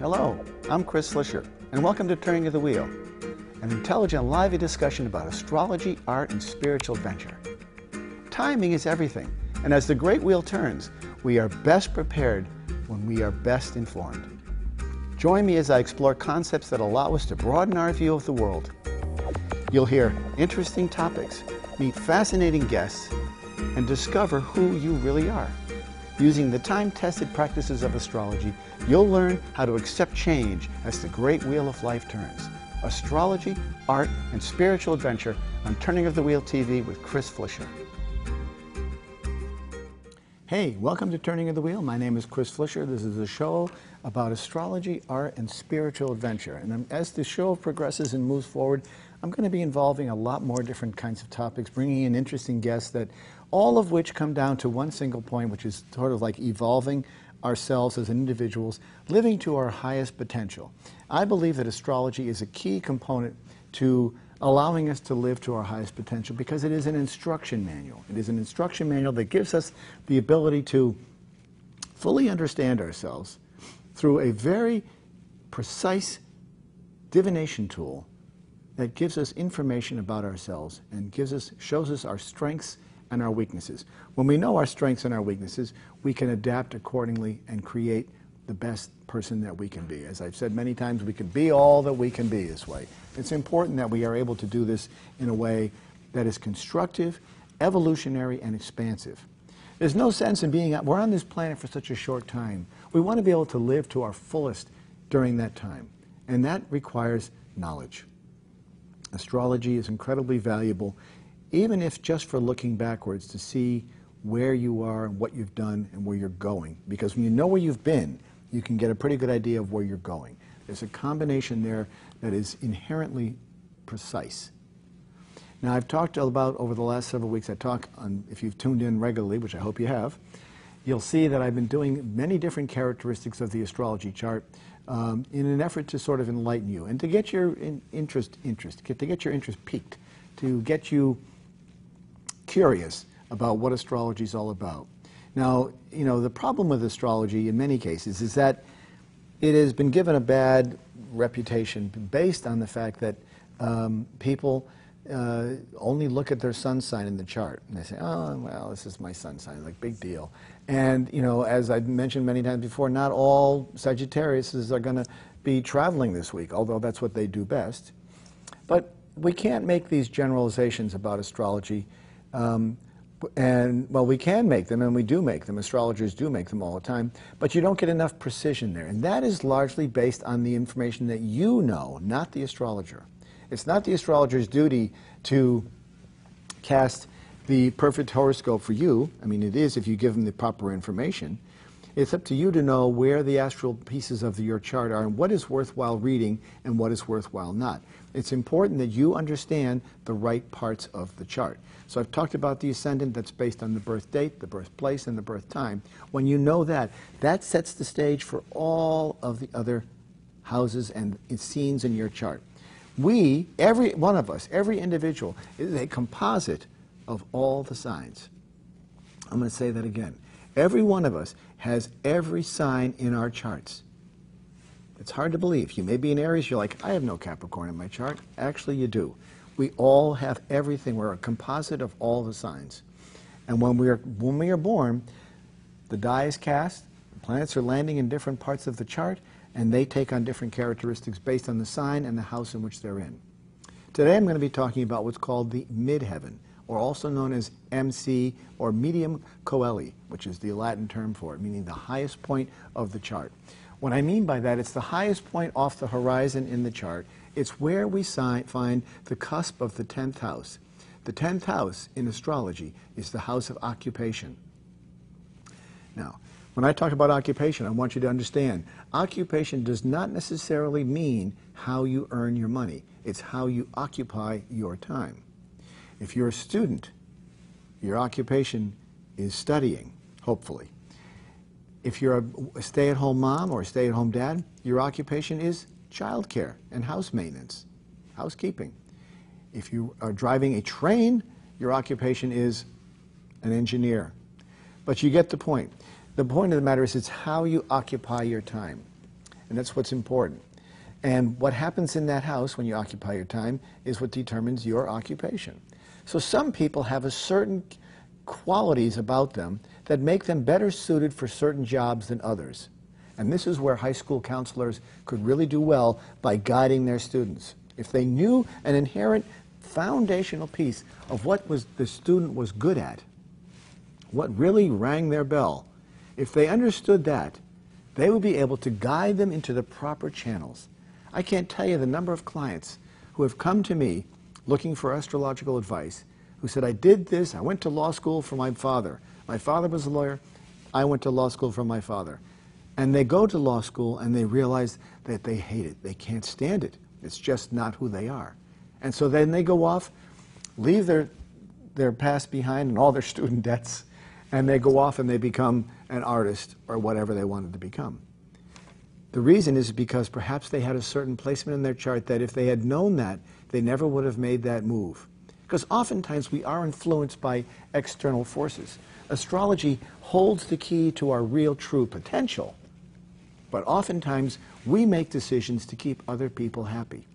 Hello, I'm Chris Flisher, and welcome to Turning of the Wheel, an intelligent, lively discussion about astrology, art, and spiritual adventure. Timing is everything, and as the great wheel turns, we are best prepared when we are best informed. Join me as I explore concepts that allow us to broaden our view of the world. You'll hear interesting topics, meet fascinating guests, and discover who you really are. Using the time-tested practices of astrology, you'll learn how to accept change as the great wheel of life turns. Astrology, art, and spiritual adventure on Turning of the Wheel TV with Chris Flisher. Hey, welcome to Turning of the Wheel. My name is Chris Flisher. This is a show about astrology, art, and spiritual adventure. And as the show progresses and moves forward, I'm going to be involving a lot more different kinds of topics, bringing in interesting guests, that all of which come down to one single point, which is sort of like evolving ourselves as individuals, living to our highest potential. I believe that astrology is a key component to allowing us to live to our highest potential because it is an instruction manual. It is an instruction manual that gives us the ability to fully understand ourselves through a very precise divination tool that gives us information about ourselves and shows us our strengths and our weaknesses. When we know our strengths and our weaknesses, we can adapt accordingly and create the best person that we can be. As I've said many times, we can be all that we can be this way. It's important that we are able to do this in a way that is constructive, evolutionary, and expansive. There's no sense in we're on this planet for such a short time. We want to be able to live to our fullest during that time, and that requires knowledge. Astrology is incredibly valuable, even if just for looking backwards to see where you are and what you've done and where you're going. Because when you know where you've been, you can get a pretty good idea of where you're going. There's a combination there that is inherently precise. Now, I've talked about, over the last several weeks, if you've tuned in regularly, which I hope you have, you'll see that I've been doing many different characteristics of the astrology chart in an effort to sort of enlighten you and to get your interest piqued, to get you curious about what astrology is all about. Now, you know, the problem with astrology in many cases is that it has been given a bad reputation based on the fact that people only look at their sun sign in the chart and they say, oh, well, this is my sun sign, like, big deal. And, you know, as I've mentioned many times before, not all Sagittariuses are going to be traveling this week, although that's what they do best. But we can't make these generalizations about astrology. Well, we can make them, and we do make them. Astrologers do make them all the time, but you don't get enough precision there. And that is largely based on the information that you know, not the astrologer. It's not the astrologer's duty to cast the perfect horoscope for you. I mean, it is if you give them the proper information. It's up to you to know where the astral pieces of your chart are and what is worthwhile reading and what is worthwhile not. It's important that you understand the right parts of the chart. So I've talked about the ascendant. That's based on the birth date, the birthplace, and the birth time. When you know that, that sets the stage for all of the other houses and scenes in your chart. Every one of us, every individual, is a composite of all the signs. I'm going to say that again. Every one of us has every sign in our charts. It's hard to believe. You may be in Aries, you're like, I have no Capricorn in my chart. Actually, you do. We all have everything. We're a composite of all the signs. And when we are born, the die is cast, the planets are landing in different parts of the chart, and they take on different characteristics based on the sign and the house in which they're in. Today I'm going to be talking about what's called the Midheaven, or also known as MC, or Medium Coeli, which is the Latin term for it, meaning the highest point of the chart. What I mean by that, it's the highest point off the horizon in the chart. It's where we find the cusp of the 10th house. The 10th house in astrology is the house of occupation. Now, when I talk about occupation, I want you to understand, occupation does not necessarily mean how you earn your money. It's how you occupy your time. If you're a student, your occupation is studying, hopefully. If you're a stay-at-home mom or a stay-at-home dad, your occupation is childcare and house maintenance, housekeeping. If you are driving a train, your occupation is an engineer. But you get the point. The point of the matter is it's how you occupy your time. and that's what's important. And what happens in that house when you occupy your time is what determines your occupation. So some people have a certain qualities about them that make them better suited for certain jobs than others. And this is where high school counselors could really do well by guiding their students. If they knew an inherent foundational piece of what the student was good at, what really rang their bell, if they understood that, they would be able to guide them into the proper channels. I can't tell you the number of clients who have come to me looking for astrological advice, who said, I did this, I went to law school for my father. My father was a lawyer, I went to law school for my father. And they go to law school and they realize that they hate it. They can't stand it. It's just not who they are. And so then they go off, leave their past behind and all their student debts, and they go off and they become an artist or whatever they wanted to become. The reason is because perhaps they had a certain placement in their chart that if they had known that, they never would have made that move. Because oftentimes we are influenced by external forces. Astrology holds the key to our real true potential, but oftentimes we make decisions to keep other people happy.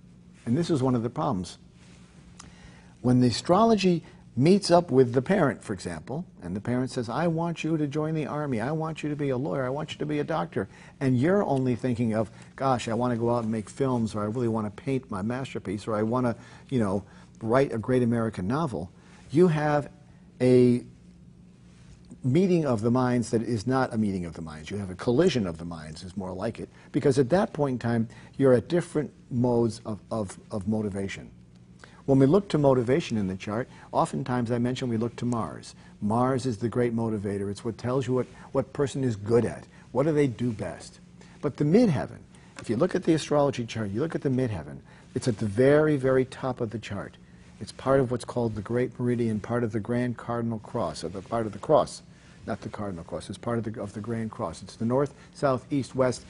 And this is one of the problems. When the astrology meets up with the parent, for example, and the parent says, I want you to join the army, I want you to be a lawyer, I want you to be a doctor, and you're only thinking of, gosh, I want to go out and make films, or I really want to paint my masterpiece, or I want to, you know, write a great American novel, you have a meeting of the minds that is not a meeting of the minds. You have a collision of the minds is more like it, because at that point in time, you're at different modes of motivation. When we look to motivation in the chart, oftentimes I mention we look to Mars. Mars is the great motivator. It's what tells you what person is good at. What do they do best? But the midheaven, if you look at the astrology chart, you look at the midheaven, it's at the very, very top of the chart. It's part of what's called the Great Meridian, part of the Grand Cardinal Cross, or the part of the cross, not the Cardinal Cross. It's part of the Grand Cross. It's the north, south, east, west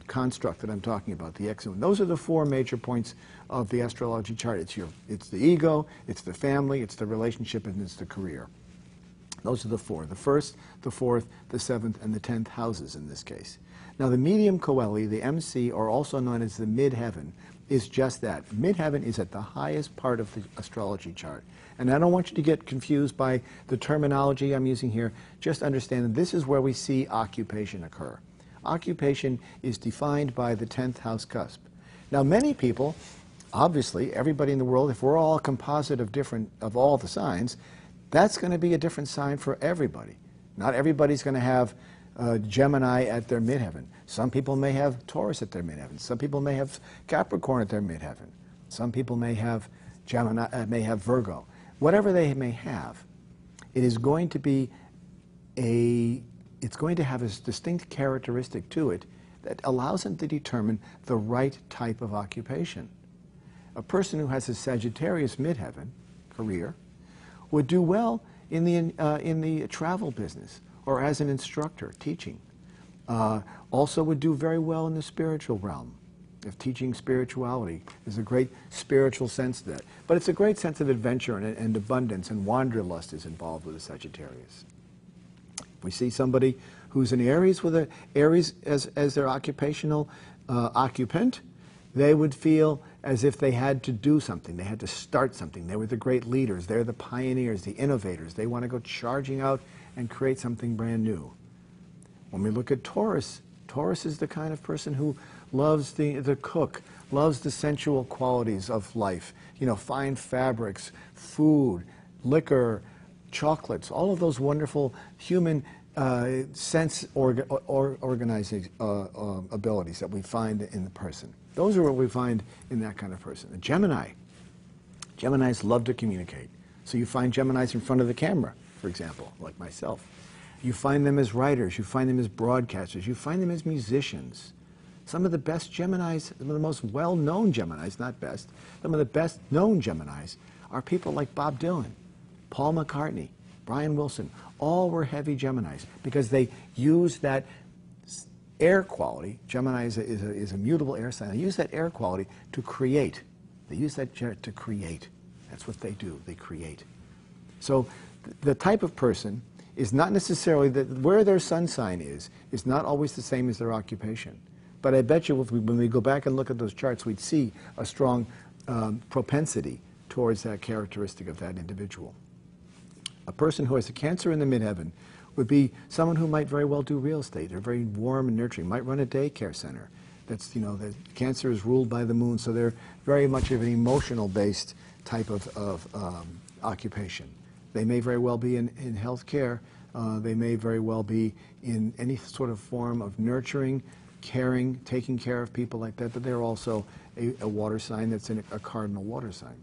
construct that I'm talking about, the X. Those are the four major points of the astrology chart. It's the ego, it's the family, it's the relationship, and it's the career. Those are the four: the first, the fourth, the seventh, and the 10th houses in this case. Now, the medium coeli, the MC, or also known as the midheaven, is just that. Midheaven is at the highest part of the astrology chart. And I don't want you to get confused by the terminology I'm using here. Just understand that this is where we see occupation occur. Occupation is defined by the 10th house cusp. Now, many people, obviously, everybody in the world, if we're all a composite of all the signs, that's going to be a different sign for everybody. Not everybody's going to have Gemini at their midheaven. Some people may have Taurus at their midheaven. Some people may have Capricorn at their midheaven. Some people may have Gemini, may have Virgo. Whatever they may have, it is going to be it's going to have a distinct characteristic to it that allows them to determine the right type of occupation. A person who has a Sagittarius midheaven, career, would do well in the travel business or as an instructor, teaching. Also would do very well in the spiritual realm. If teaching spirituality, there's a great spiritual sense to that. But it's a great sense of adventure and abundance, and wanderlust is involved with a Sagittarius. If we see somebody who's in Aries with a Aries as their occupational occupant, they would feel as if they had to do something. They had to start something. They were the great leaders. They're the pioneers, the innovators. They want to go charging out and create something brand new. When we look at Taurus, Taurus is the kind of person who loves the cook, loves the sensual qualities of life. You know, fine fabrics, food, liquor, chocolates, all of those wonderful human sense organizing abilities that we find in the person. Those are what we find in that kind of person. A Gemini. Geminis love to communicate. So you find Geminis in front of the camera, for example, like myself. You find them as writers, you find them as broadcasters, you find them as musicians. Some of the best Geminis, some of the most well-known Geminis, not best, some of the best-known Geminis are people like Bob Dylan, Paul McCartney, Brian Wilson. All were heavy Geminis because they use that air quality. Gemini is a mutable air sign. They use that air quality to create. They use that to create. That's what they do. They create. So the type of person is not necessarily that where their sun sign is not always the same as their occupation. But I bet you when we go back and look at those charts, we'd see a strong propensity towards that characteristic of that individual. A person who has a Cancer in the midheaven would be someone who might very well do real estate. They're very warm and nurturing, might run a daycare center. That's, you know, the Cancer is ruled by the moon, so they're very much of an emotional-based type of occupation. They may very well be in healthcare. They may very well be in any sort of form of nurturing, caring, taking care of people like that, but they're also a water sign that's in a cardinal water sign.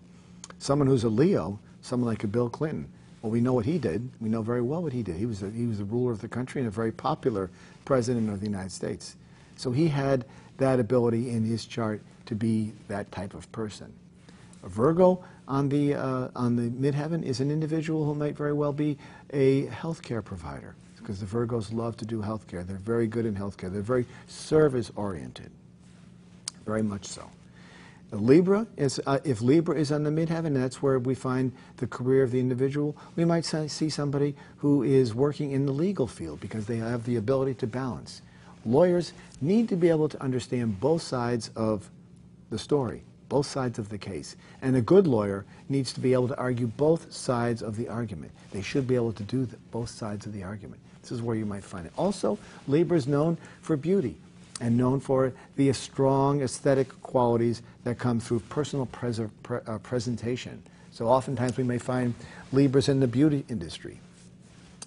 Someone who's a Leo, someone like a Bill Clinton, well, we know what he did. We know very well what he did. He was the ruler of the country and a very popular president of the United States. So he had that ability in his chart to be that type of person. A Virgo on the midheaven is an individual who might very well be a healthcare provider, because the Virgos love to do healthcare. They're very good in healthcare. They're very service-oriented, very much so. Libra is, if Libra is on the midheaven, that's where we find the career of the individual. We might see somebody who is working in the legal field because they have the ability to balance. Lawyers need to be able to understand both sides of the story, both sides of the case. And a good lawyer needs to be able to argue both sides of the argument. They should be able to do both sides of the argument. This is where you might find it. Also, Libra is known for beauty and known for the strong aesthetic qualities that come through personal presentation. So oftentimes we may find Libras in the beauty industry.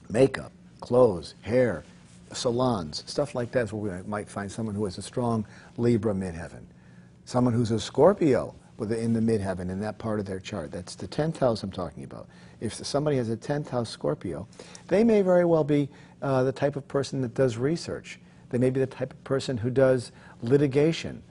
Makeup, clothes, hair, salons, stuff like that is where we might find someone who has a strong Libra midheaven. Someone who's a Scorpio in the midheaven in that part of their chart. That's the 10th house I'm talking about. If somebody has a 10th house Scorpio, they may very well be the type of person that does research. They may be the type of person who does litigation,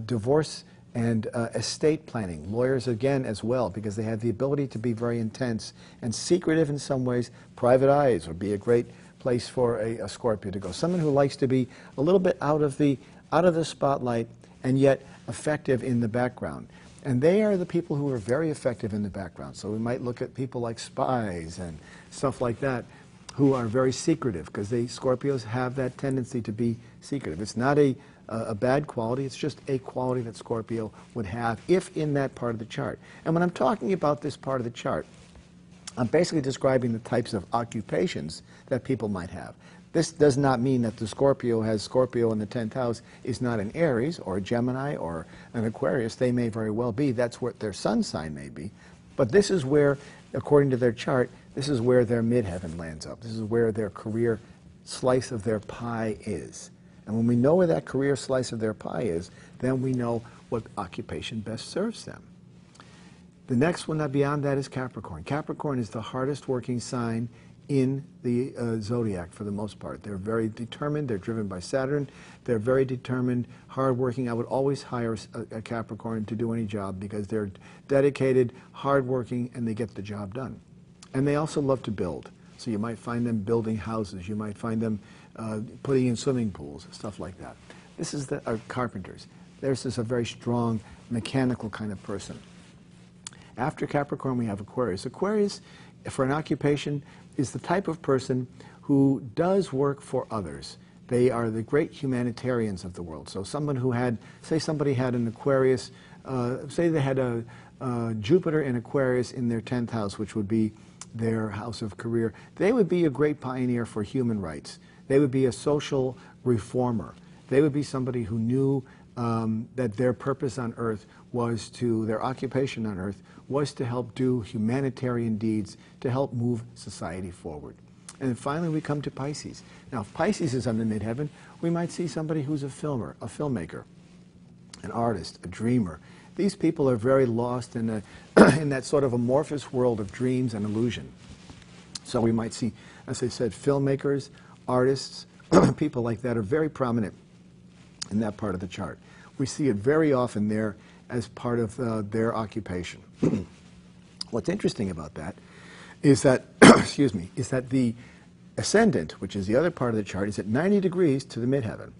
divorce and estate planning. Lawyers, again, as well, because they have the ability to be very intense and secretive in some ways. Private eyes would be a great place for a Scorpio to go. Someone who likes to be a little bit out of the spotlight and yet effective in the background. And they are the people who are very effective in the background. So we might look at people like spies and stuff like that, who are very secretive, because Scorpios have that tendency to be secretive. It's not a bad quality, it's just a quality that Scorpio would have if in that part of the chart. And when I'm talking about this part of the chart, I'm basically describing the types of occupations that people might have. This does not mean that the Scorpio has Scorpio in the 10th house is not an Aries or a Gemini or an Aquarius. They may very well be. That's what their sun sign may be. But this is where, according to their chart, this is where their midheaven lands up. This is where their career slice of their pie is. And when we know where that career slice of their pie is, then we know what occupation best serves them. The next one beyond that is Capricorn. Capricorn is the hardest working sign in the zodiac for the most part. They're very determined. They're driven by Saturn. They're very determined, hardworking. I would always hire a Capricorn to do any job because they're dedicated, hardworking, and they get the job done. And they also love to build. So you might find them building houses. You might find them putting in swimming pools, stuff like that. This is the carpenters. Theirs is a very strong, mechanical kind of person. After Capricorn, we have Aquarius. Aquarius, for an occupation, is the type of person who does work for others. They are the great humanitarians of the world. So someone who had, say somebody had an Aquarius, say they had a Jupiter in Aquarius in their 10th house, which would be their house of career, they would be a great pioneer for human rights. They would be a social reformer. They would be somebody who knew that their purpose on earth was to, their occupation on earth was to help do humanitarian deeds to help move society forward. And then finally we come to Pisces. Now if Pisces is on the midheaven, we might see somebody who's a filmmaker, an artist, a dreamer. These people are very lost in, in that sort of amorphous world of dreams and illusion. So we might see, as I said, filmmakers, artists, people like that are very prominent in that part of the chart. We see it very often there as part of their occupation. What's interesting about that is that, excuse me, is that the ascendant, which is the other part of the chart, is at 90 degrees to the midheaven.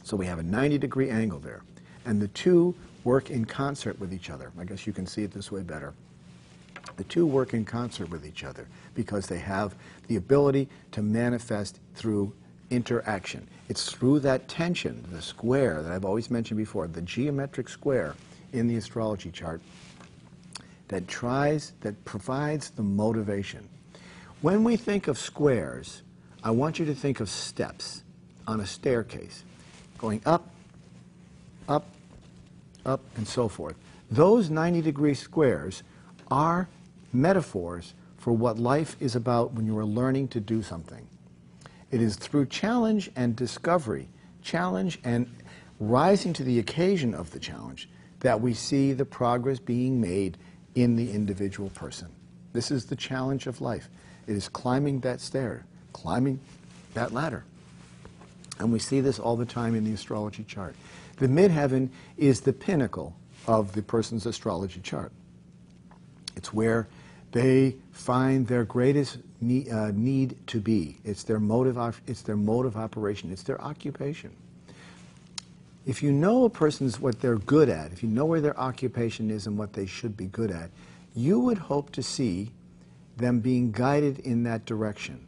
So we have a 90-degree angle there. And the two work in concert with each other. I guess you can see it this way better. The two work in concert with each other because they have the ability to manifest through interaction. It's through that tension, the square that I've always mentioned before, the geometric square in the astrology chart, that provides the motivation. When we think of squares, I want you to think of steps on a staircase, going up, up, up, and so forth. Those 90-degree squares are metaphors for what life is about when you are learning to do something. It is through challenge and discovery, challenge and rising to the occasion of the challenge, that we see the progress being made in the individual person. This is the challenge of life. It is climbing that stair, climbing that ladder. And we see this all the time in the astrology chart. The midheaven is the pinnacle of the person's astrology chart. It's where they find their greatest need to be. It's their mode of operation. It's their occupation. If you know a person's what they're good at, if you know where their occupation is and what they should be good at, you would hope to see them being guided in that direction.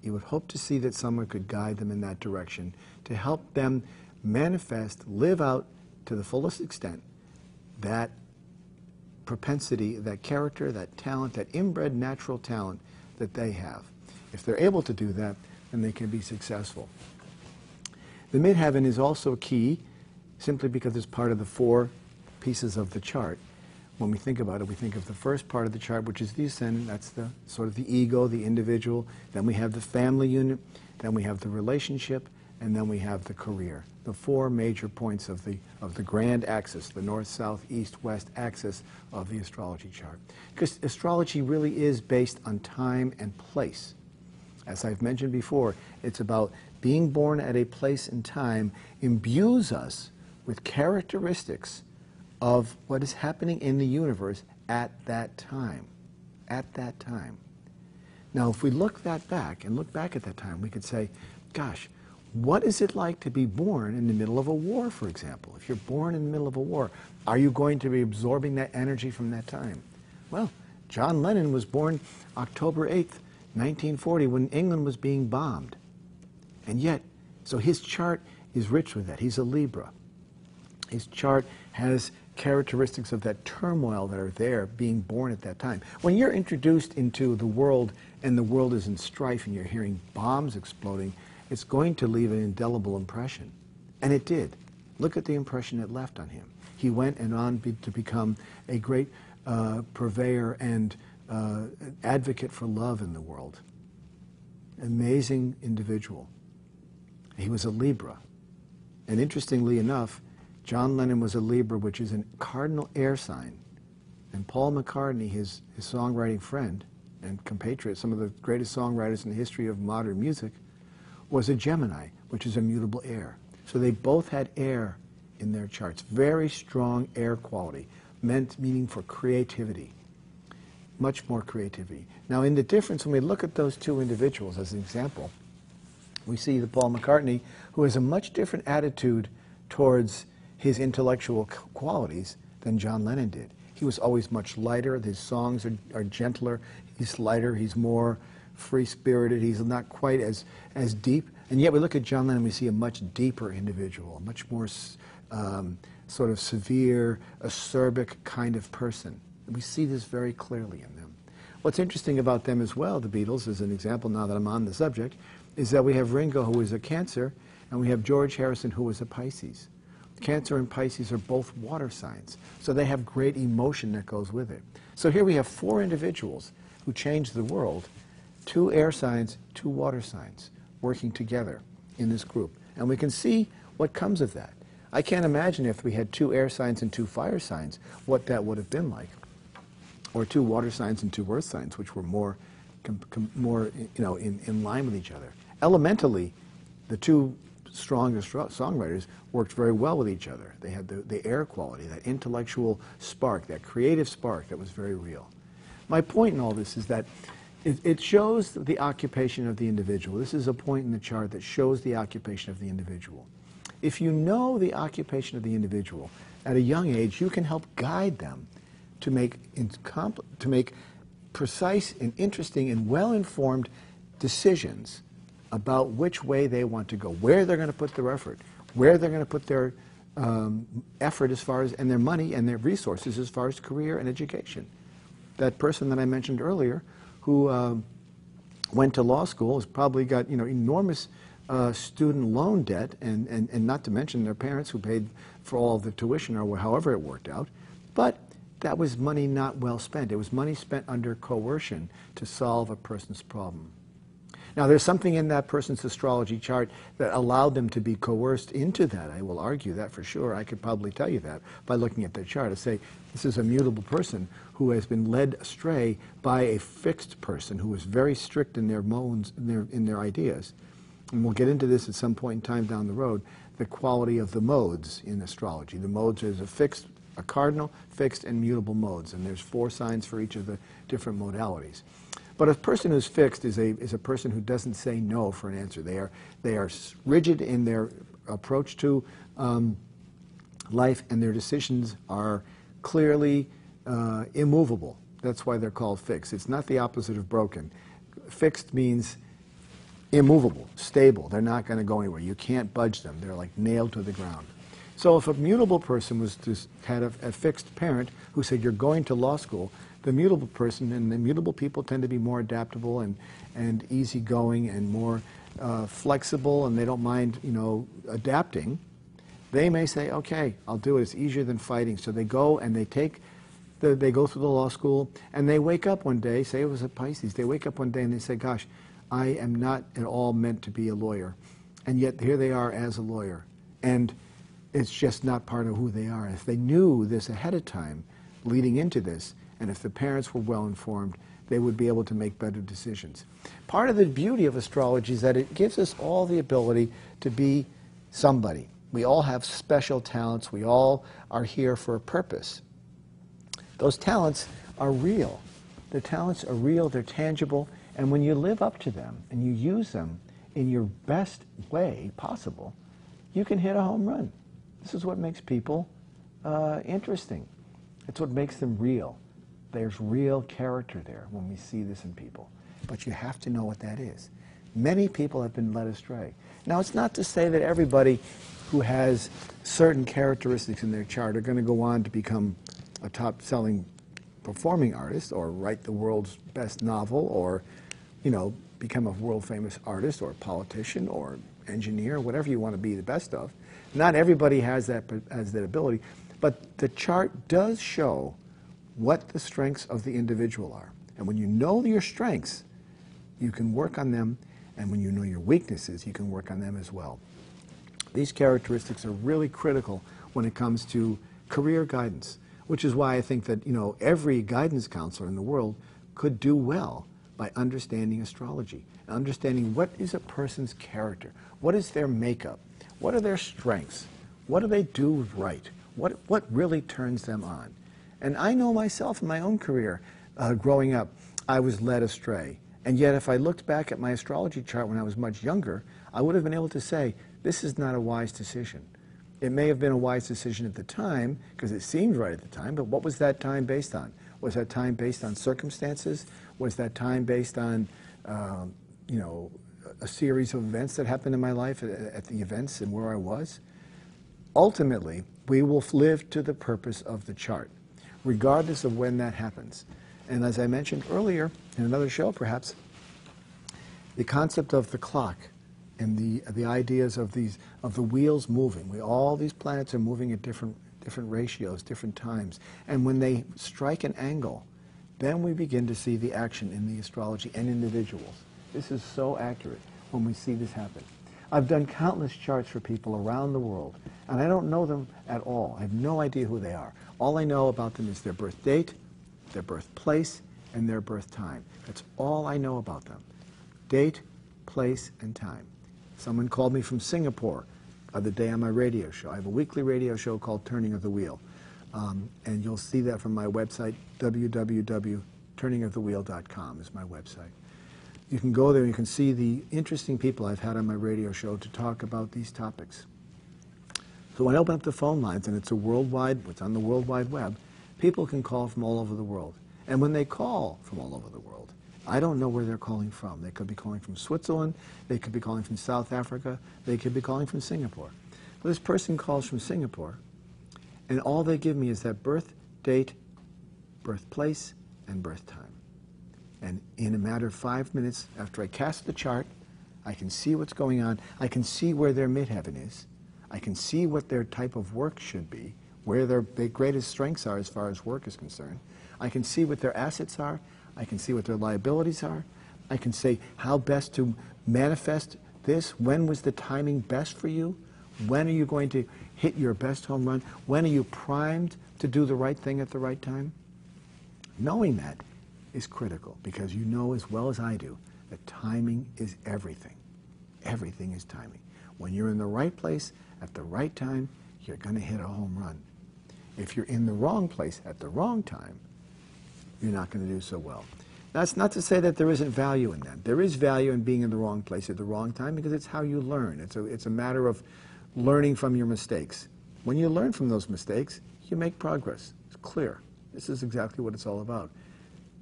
You would hope to see that someone could guide them in that direction to help them manifest, live out to the fullest extent that propensity, that character, that talent, that inbred natural talent that they have. If they're able to do that, then they can be successful. The midheaven is also key simply because it's part of the 4 pieces of the chart. When we think about it, we think of the first part of the chart, which is the ascendant. That's the sort of the ego, the individual. Then we have the family unit. Then we have the relationship. And then we have the career. The 4 major points of the grand axis, the north, south, east, west axis of the astrology chart. Because astrology really is based on time and place. As I've mentioned before, it's about being born at a place and time imbues us with characteristics of what is happening in the universe at that time. At that time. Now, if we look back at that time, we could say, gosh, what is it like to be born in the middle of a war, for example? If you're born in the middle of a war, are you going to be absorbing that energy from that time? Well, John Lennon was born October 8th, 1940, when England was being bombed. And yet, so his chart is rich with that. He's a Libra. His chart has characteristics of that turmoil that are there being born at that time. When you're introduced into the world and the world is in strife and you're hearing bombs exploding, it's going to leave an indelible impression. And it did. Look at the impression it left on him. He went and on to become a great purveyor and advocate for love in the world. Amazing individual. He was a Libra. And interestingly enough, John Lennon was a Libra, which is a cardinal air sign. And Paul McCartney, his songwriting friend and compatriot, some of the greatest songwriters in the history of modern music, was a Gemini, which is a mutable air. So they both had air in their charts. Very strong air quality, meaning for creativity. Much more creativity. Now, in the difference, when we look at those 2 individuals as an example, we see the Paul McCartney, who has a much different attitude towards his intellectual qualities than John Lennon did. He was always much lighter. His songs are gentler. He's lighter. He's more free-spirited. He's not quite as deep. And yet we look at John Lennon, we see a much deeper individual, a much more sort of severe, acerbic kind of person. We see this very clearly in them. What's interesting about them as well, the Beatles, as an example now that I'm on the subject, is that we have Ringo, who is a Cancer, and we have George Harrison, who is a Pisces. Cancer and Pisces are both water signs, so they have great emotion that goes with it. So here we have 4 individuals who changed the world, 2 air signs, 2 water signs, working together in this group. And we can see what comes of that. I can't imagine if we had 2 air signs and 2 fire signs, what that would have been like. Or 2 water signs and 2 earth signs, which were more in line with each other. Elementally, the 2 strongest songwriters worked very well with each other. They had the air quality, that intellectual spark, that creative spark that was very real. My point in all this is that it shows the occupation of the individual. This is a point in the chart that shows the occupation of the individual. If you know the occupation of the individual at a young age, you can help guide them to make precise and interesting and well-informed decisions about which way they want to go, where they're going to put their effort, where they're going to put their effort as far as, and their money and their resources as far as career and education. That person that I mentioned earlier who went to law school has probably got, you know, enormous student loan debt, and not to mention their parents who paid for all of the tuition or however it worked out. But that was money not well spent. It was money spent under coercion to solve a person's problem. Now, there's something in that person's astrology chart that allowed them to be coerced into that. I will argue that for sure. I could probably tell you that by looking at their chart. I say, this is a mutable person who has been led astray by a fixed person who is very strict in their modes, in their ideas. And we'll get into this at some point in time down the road, the quality of the modes in astrology. The modes is a cardinal, fixed, and mutable modes. And there's 4 signs for each of the different modalities. But a person who's fixed is a person who doesn't say no for an answer. They are rigid in their approach to life, and their decisions are clearly immovable. That's why they're called fixed. It's not the opposite of broken. Fixed means immovable, stable. They're not going to go anywhere. You can't budge them. They're like nailed to the ground. So if a mutable person had a fixed parent who said, you're going to law school, the mutable person and the mutable people tend to be more adaptable and easygoing and more flexible, and they don't mind, you know, adapting. They may say, okay, I'll do it. It's easier than fighting. So they go and they go through the law school, and they wake up one day, say it was a Pisces, they wake up one day and they say, gosh, I am not at all meant to be a lawyer. And yet here they are as a lawyer. And it's just not part of who they are. If they knew this ahead of time, leading into this, and if the parents were well informed, they would be able to make better decisions. Part of the beauty of astrology is that it gives us all the ability to be somebody. We all have special talents. We all are here for a purpose. Those talents are real. The talents are real, they're tangible, and when you live up to them and you use them in your best way possible, you can hit a home run. This is what makes people interesting. It's what makes them real. There's real character there when we see this in people. But you have to know what that is. Many people have been led astray. Now, it's not to say that everybody who has certain characteristics in their chart are going to go on to become a top-selling performing artist or write the world's best novel or, you know, become a world-famous artist or politician or engineer, whatever you want to be the best of. Not everybody has that ability, but the chart does show what the strengths of the individual are. And when you know your strengths, you can work on them, and when you know your weaknesses, you can work on them as well. These characteristics are really critical when it comes to career guidance, which is why I think that, you know, every guidance counselor in the world could do well by understanding astrology, understanding what is a person's character, what is their makeup, what are their strengths, what do they do right, what really turns them on. And I know myself in my own career, growing up, I was led astray. And yet if I looked back at my astrology chart when I was much younger, I would have been able to say, this is not a wise decision. It may have been a wise decision at the time, because it seemed right at the time, but what was that time based on? Was that time based on circumstances? Was that time based on, you know, a series of events that happened in my life at the events and where I was? Ultimately, we will live to the purpose of the chart, regardless of when that happens. And as I mentioned earlier, in another show perhaps, the concept of the clock and the ideas of the wheels moving. All these planets are moving at different ratios, different times. And when they strike an angle, then we begin to see the action in the astrology and individuals. This is so accurate when we see this happen. I've done countless charts for people around the world, and I don't know them at all. I have no idea who they are. All I know about them is their birth date, their birthplace, and their birth time. That's all I know about them. Date, place, and time. Someone called me from Singapore the other day on my radio show. I have a weekly radio show called Turning of the Wheel. And you'll see that from my website, www.turningofthewheel.com is my website. You can go there and you can see the interesting people I've had on my radio show to talk about these topics. So when I open up the phone lines, and it's on the World Wide Web, people can call from all over the world. And when they call from all over the world, I don't know where they're calling from. They could be calling from Switzerland, they could be calling from South Africa, they could be calling from Singapore. Well, this person calls from Singapore, and all they give me is that birth date, birthplace, and birth time. And in a matter of 5 minutes, after I cast the chart, I can see what's going on. I can see where their midheaven is. I can see what their type of work should be, where their greatest strengths are as far as work is concerned. I can see what their assets are. I can see what their liabilities are. I can say how best to manifest this. When was the timing best for you? When are you going to hit your best home run? When are you primed to do the right thing at the right time? Knowing that is critical, because you know as well as I do that timing is everything. Everything is timing. When you're in the right place at the right time, you're going to hit a home run. If you're in the wrong place at the wrong time, you're not going to do so well. That's not to say that there isn't value in that. There is value in being in the wrong place at the wrong time, because it's how you learn. It's a matter of learning from your mistakes. When you learn from those mistakes, you make progress. It's clear. This is exactly what it's all about.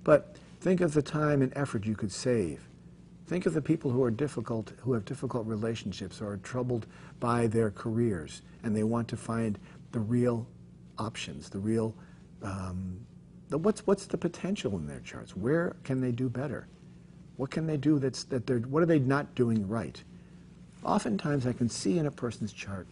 But think of the time and effort you could save. Think of the people who are difficult, who have difficult relationships, or are troubled by their careers, and they want to find the real options, the real, what's the potential in their charts? Where can they do better? What can they do what are they not doing right? Oftentimes I can see in a person's chart,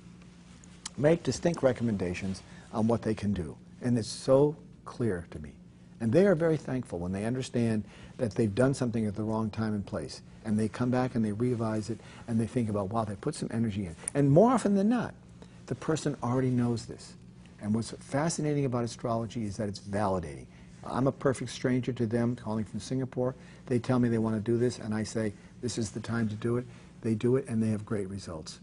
make distinct recommendations on what they can do, and it's so clear to me. And they are very thankful when they understand that they've done something at the wrong time and place. And they come back and they revise it, and they think about, wow, they put some energy in. And more often than not, the person already knows this. And what's fascinating about astrology is that it's validating. I'm a perfect stranger to them, calling from Singapore. They tell me they want to do this, and I say, this is the time to do it. They do it, and they have great results.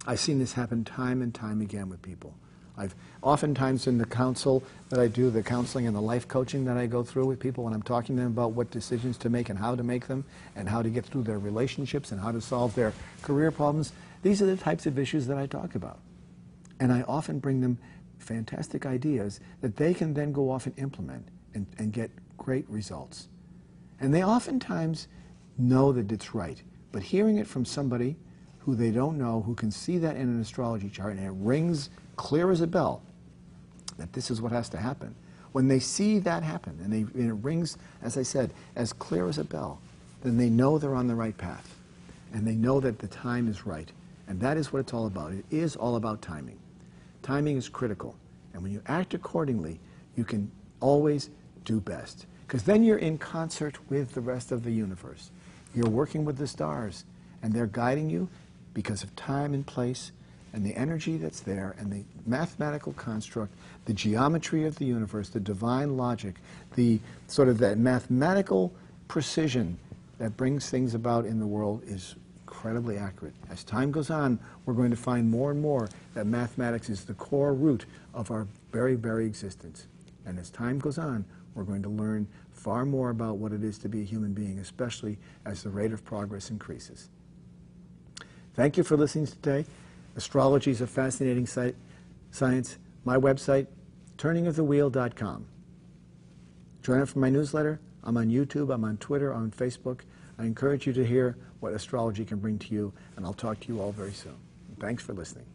I've seen this happen time and time again with people. I've oftentimes in the counsel that I do, the counseling and the life coaching that I go through with people, when I'm talking to them about what decisions to make and how to make them, and how to get through their relationships and how to solve their career problems, these are the types of issues that I talk about. And I often bring them fantastic ideas that they can then go off and implement and get great results. And they oftentimes know that it's right, but hearing it from somebody who they don't know, who can see that in an astrology chart, and it rings clear as a bell that this is what has to happen. When they see that happen, and it rings, as I said, as clear as a bell, then they know they're on the right path. And they know that the time is right. And that is what it's all about. It is all about timing. Timing is critical. And when you act accordingly, you can always do best. Because then you're in concert with the rest of the universe. You're working with the stars, and they're guiding you because of time and place, and the energy that's there, and the mathematical construct, the geometry of the universe, the divine logic, the sort of that mathematical precision that brings things about in the world is incredibly accurate. As time goes on, we're going to find more and more that mathematics is the core root of our very, very existence. And as time goes on, we're going to learn far more about what it is to be a human being, especially as the rate of progress increases. Thank you for listening today. Astrology is a fascinating science. My website, turningofthewheel.com. Join up for my newsletter. I'm on YouTube, I'm on Twitter, I'm on Facebook. I encourage you to hear what astrology can bring to you, and I'll talk to you all very soon. Thanks for listening.